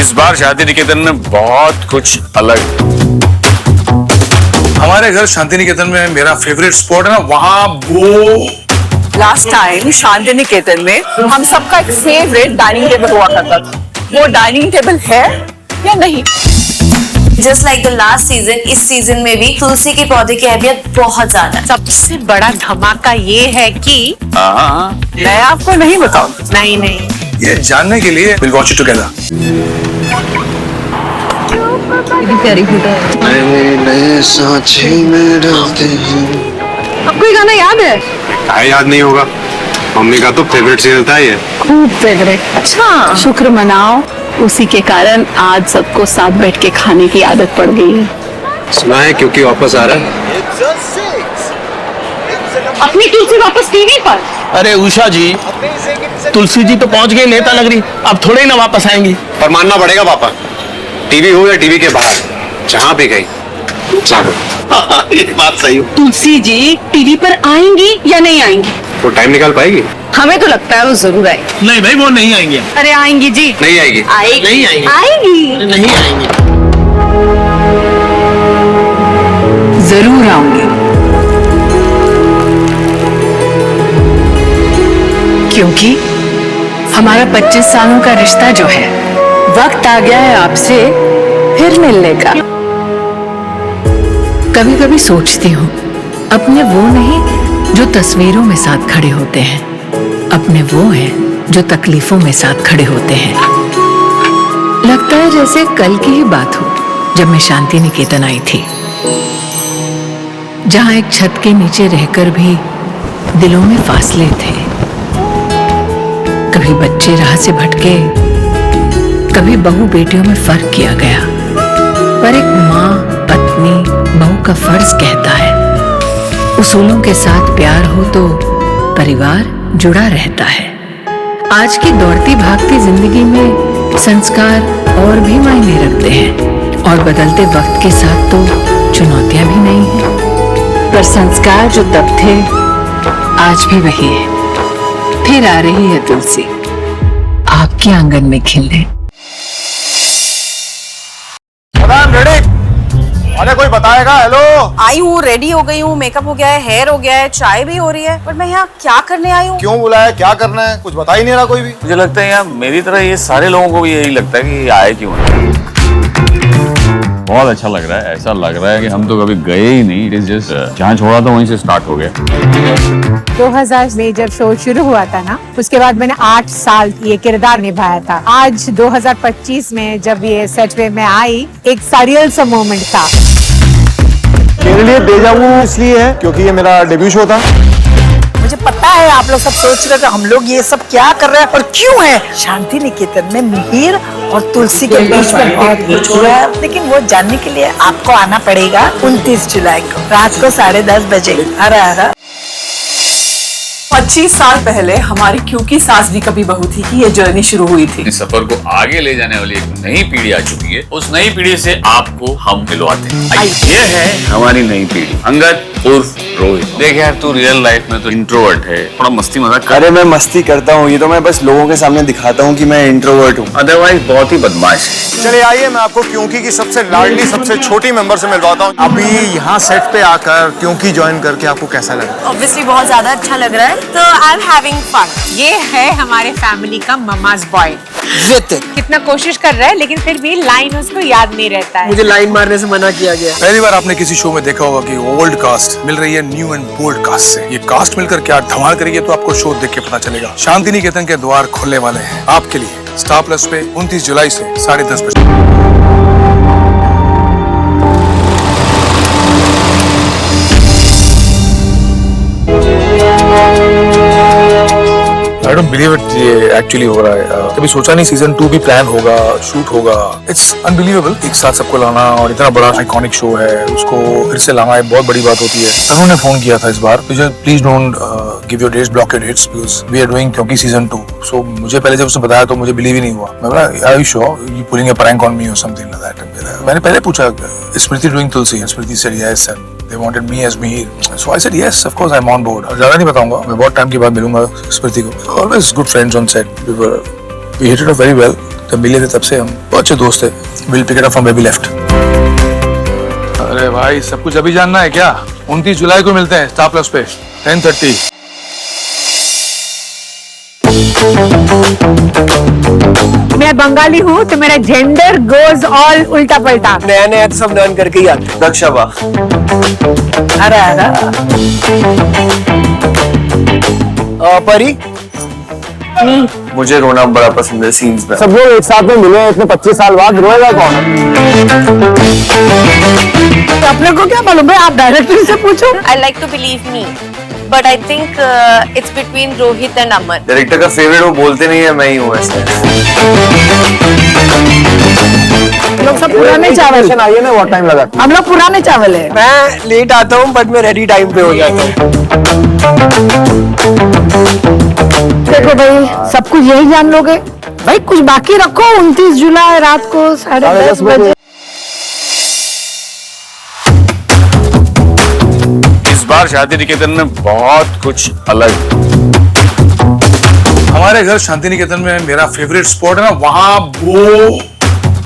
इस बार शांति निकेतन में बहुत कुछ अलग। हमारे घर शांति निकेतन में मेरा फेवरेट स्पॉट है ना, वहाँ वो लास्ट टाइम शांति निकेतन में हम सबका एक फेवरेट डाइनिंग टेबल हुआ करता था। वो डाइनिंग टेबल है या नहीं? Just like the last season, इस सीजन में भी तुलसी के पौधे की अहमियत बहुत ज्यादा है। सबसे बड़ा धमाका ये है कि मैं आपको नहीं बताऊंगी। नहीं ये जानने के लिए we'll watch it together। नए सांचे में डालते हैं। आपको ये गाना याद है? क्या याद नहीं होगा, मम्मी का तो फेवरेट सीरियल था ये। खूब फेवरेट। अच्छा, शुक्र मनाओ, उसी के कारण आज सबको साथ बैठ के खाने की आदत पड़ गई है। सुना है क्योंकि वापस आ रहा है। अपनी तुलसी वापस टीवी पर। अरे उषा जी, तुलसी जी तो पहुंच गई नेता नगरी, अब थोड़े ही ना वापस आएंगी। पर मानना पड़ेगा पापा, टीवी हो या टीवी के बाहर, जहाँ भी गई ये बात सही हो। तुलसी जी टीवी पर आएंगी या नहीं आएंगी? वो टाइम निकाल पाएगी? हमें तो लगता है वो जरूर आएगी। नहीं भाई, वो नहीं आएंगे। अरे आएंगी जी। नहीं आएगी। आएगी। नहीं आएंगी। आएगी। नहीं आएंगे। जरूर आऊंगी, क्योंकि हमारा 25 सालों का रिश्ता जो है, वक्त आ गया है आपसे फिर मिलने का। कभी कभी सोचती हूँ, अपने वो नहीं जो तस्वीरों में साथ खड़े होते हैं, अपने वो हैं जो तकलीफों में साथ खड़े होते हैं। लगता है जैसे कल की ही बात हो, जब मैं शांति निकेतन आई थी, जहाँ एक छत के नीचे रहकर भी दिलों में फासले थे। कभी बच्चे राह से भटके, कभी बहू बेटियों में फर्क किया गया, पर एक माँ पत्नी बहू का फर्ज कहता है, उसूलों के साथ प्यार हो तो परिवार जुड़ा रहता है। आज की दौड़ती भागती जिंदगी में संस्कार और भी मायने रखते हैं, और बदलते वक्त के साथ तो चुनौतियां भी नहीं हैं, पर संस्कार जो तब थे आज भी वही है। फिर आ रही है तुलसी आपके आंगन में खिलने। अरे कोई बताएगा? हेलो, आई हूँ, रेडी हो गई हूँ, मेकअप हो गया है, हेयर हो गया है, चाय भी हो रही है, पर मैं यहाँ क्या करने आई हूँ? क्यों बुलाया, क्या करना है, कुछ बता ही नहीं रहा कोई भी। मुझे लगता है यार, मेरी तरह ये सारे लोगों को भी यही लगता है कि ये आए क्यों हैं। बहुत अच्छा लग रहा है, ऐसा लग रहा है कि हम तो कभी गए ही नहीं। इट इज जस्ट जहाँ छोड़ा था वहीं से स्टार्ट हो गया। 2000 में जब शो शुरू हुआ था ना, उसके बाद मैंने 8 साल ये किरदार निभाया था। आज 2025 में जब ये सेट पे मैं आई, एक सरियल सा मोमेंट था। मेरे लिए डेजा वू इसलिए है क्योंकि ये मेरा डेब्यू शो था। मुझे पता है आप लोग सब सोच रहे हो कि हम लोग ये सब क्या कर रहे हैं और क्यों है। शांति निकेतन में मिहिर और तुलसी के बीच में बहुत कुछ हुआ है, लेकिन वो जानने के लिए आपको आना पड़ेगा 29 जुलाई को रात को 10:30 बजे। हरा हरा। 25 साल पहले हमारी क्योंकि सास भी कभी बहू थी कि ये जर्नी शुरू हुई थी। इस सफर को आगे ले जाने वाली एक नई पीढ़ी आ चुकी है। उस नई पीढ़ी से आपको हम मिलवाते हैं। ये है हमारी नई पीढ़ी। अंगद उर्फ रोहित। देख यार, तू रियल लाइफ में तो इंट्रोवर्ट है, थोड़ा मस्ती मजाक कर। अरे मैं मस्ती करता हूँ, ये तो मैं बस लोगों के सामने दिखाता हूँ कि मैं इंट्रोवर्ट हूँ। अदरवाइज बहुत ही बदमाश है। चलिए आइए, मैं आपको क्योंकि की सबसे लाडली सबसे छोटी मेंबर से मिलवाता हूँ। अभी यहाँ सेट पे आकर क्योंकि ज्वाइन करके आपको कैसा लगा? ऑब्वियसली बहुत ज्यादा अच्छा लग रहा है, तो आई एम हैविंग फन। ये है हमारे फैमिली का ममाज बॉय। कितना कोशिश कर रहा है, लेकिन फिर भी लाइन उसको याद नहीं रहता है। मुझे लाइन मारने से मना किया गया। पहली बार आपने किसी शो में देखा होगा कि ओल्ड कास्ट मिल रही है न्यू एंड बोल्ड कास्ट से। ये कास्ट मिलकर क्या धमाल करेगी तो आपको शो देख के पता चलेगा। शांति निकेतन के द्वार खुलने वाले हैं आपके लिए स्टार प्लस पे 29 जुलाई से 10:30 बजे। I don't believe it, ये एक्चुअली हो रहा है। कभी सोचा नहीं सीजन 2 भी प्लान होगा, शूट होगा। इट्स अनबिलीवेबल, एक साथ सबको लाना और इतना बड़ा आइकॉनिक शो है, उसको फिर से लाना एक बहुत बड़ी बात होती है। तनु ने फोन किया था इस बार, please don't give your dates, block your dates, because we are doing क्योंकि सीजन 2। सो मुझे पहले जब उसने बताया तो मुझे बिलीव ही नहीं हुआ। मैं बोला are you sure you pulling a prank on me और समथिंग लाइक दैट। मैंने पहले पूछा Smriti doing Tulsi, Smriti said yes and they wanted me as Mihir, so I said yes, of course I'm on board। ज़्यादा नहीं बताऊंगा, मैं बहुत टाइम के बाद मिलूंगा स्मृति को। Always good friends on set, we hit it off very well। जब मिले थे तब से हम बहुत अच्छे दोस्त थे. We'll pick it up from where we left. अरे भाई सब कुछ अभी जानना है क्या? 29 जुलाई को मिलते हैं स्टार प्लस पे 10:30. मैं बंगाली हूँ तो मेरा जेंडर गोज ऑल उल्टा पलटा. नया नया तो सब लर्न करके ही आते. दक्षाबा. अरे अरे परी, मुझे रोना बड़ा पसंद है सीन्स में. सब लोग एक साथ में मिले इतने 25 साल बाद, रोएगा कौन? अपने को क्या मालूम है, आप डायरेक्टली से पूछो. I like to believe me, but I think it's between Rohit and Aman. Director का फेवरेट वो बोलते नहीं है, मैं ही हूँ ऐसे. हम लोग सब पुराने चावल. आइए ना, बहुत टाइम लगा. हम लोग पुराने चावल है. मैं लेट आता हूँ बट मैं रेडी टाइम पे हो जाता हूँ. देखो भाई, सब कुछ यही जान लोगे भाई. कुछ बाकी रखो. 29 जुलाई रात को 10:30 बजे. इस बार शादी निकेतन में बहुत कुछ अलग. हमारे घर शांति निकेतन में मेरा फेवरेट स्पॉट है ना, वहाँ वो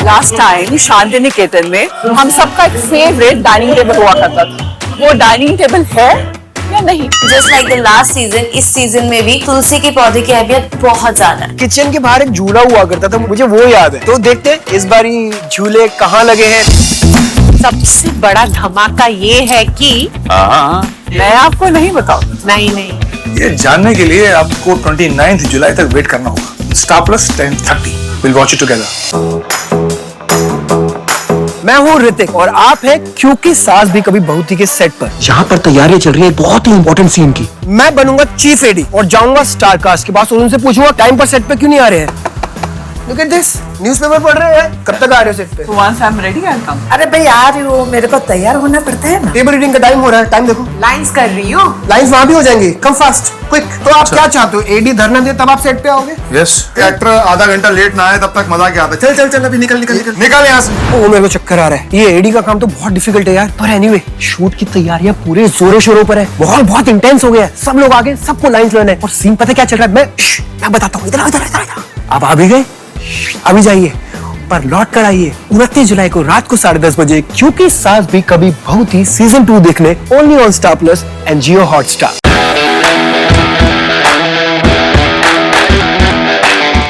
लास्ट टाइम शांति निकेतन में हम सबका एक फेवरेट डाइनिंग टेबल हुआ करता था. वो डाइनिंग टेबल है या नहीं? Just like the last season, इस सीजन में भी तुलसी के पौधे की अहमियत बहुत ज्यादा है. किचन के बाहर एक झूला हुआ करता था, मुझे वो याद है. तो देखते हैं इस बार झूले कहाँ लगे हैं. सबसे बड़ा धमाका ये है कि मैं आपको नहीं बताऊँ. नहीं ये जानने के लिए आपको 29 जुलाई तक वेट करना होगा. Star plus 10:30. We'll watch it together. मैं हूँ ऋतिक और आप हैं क्योंकि सास भी कभी बहू थी के सेट पर. जहाँ पर तैयारियां चल रही है बहुत ही इंपॉर्टेंट सीन की. मैं बनूंगा चीफ एडी और जाऊंगा स्टार कास्ट के पास और उनसे पूछूंगा टाइम पर सेट पे क्यों नहीं आ रहे हैं. Look at this, न्यूज़पेपर पढ़ रहे हैं. कब तक आ रहे हो सेट पे? Once I'm ready, I'll come. अरे भाई आ रही हो, मेरे को तैयार होना पड़ता है ना. टेबल रीडिंग का टाइम हो रहा है. टाइम देखो. लाइंस कर रही हूँ. लाइंस वहाँ भी हो जाएंगी. Come fast, quick. तो आप क्या चाहते हो, एडी धरना दे तब आप सेट पे आओगे? Yes. एक्टर आधा घंटा लेट ना आए तब तक मजा क्या आता है. चल चल चल अभी निकल निकल निकल निकल यहाँ से. ओ मेरे को चक्कर आ रहा है. ये एडी का काम तो बहुत डिफिकल्ट है यार. पर एनीवे शूट की तैयारियां पूरे जोरों शोरों पर है. माहौल बहुत इंटेंस हो गया है. सब लोग आगे, सबको लाइंस लेना है. और सीन पता क्या चल रहा है, मैं बताता हूँ. इधर इधर इधर. आप आ भी गए, अभी जाइए पर लौट कर आइए 29 जुलाई को रात को 10:30 बजे, क्योंकि सास भी कभी बहू थी सीजन 2 देखने only on star plus and Jio Hotstar.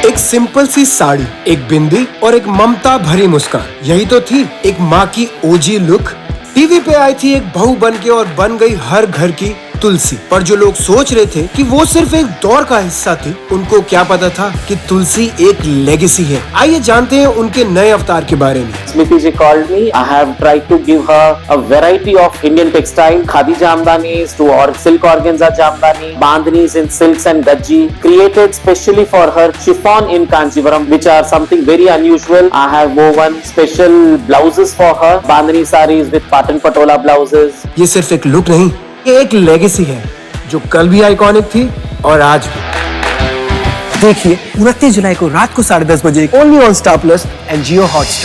एक सिंपल सी साड़ी, एक बिंदी और एक ममता भरी मुस्कान, यही तो थी एक माँ की ओजी लुक. टीवी पे आई थी एक बहू बन के और बन गई हर घर की तुलसी. पर जो लोग सोच रहे थे कि वो सिर्फ एक दौर का हिस्सा थी, उनको क्या पता था कि तुलसी एक लेगेसी है. आइए जानते हैं उनके नए अवतार के बारे में. Smriti ji called me. I have tried to give her a variety of Indian textile, khadi jamdanis to or silk organza jamdani, bandhanis in silks and gajji, created specially for her chiffon in Kanchivaram, which are something very unusual. I have woven special blouses for her, bandhani sarees with pattern patola blouses. ये सिर्फ एक look नहीं, ये एक legacy है जो कल भी आइकॉनिक थी और आज भी. देखिए 29 जुलाई को रात को 10:30 बजे only on star plus and Jio Hotstar.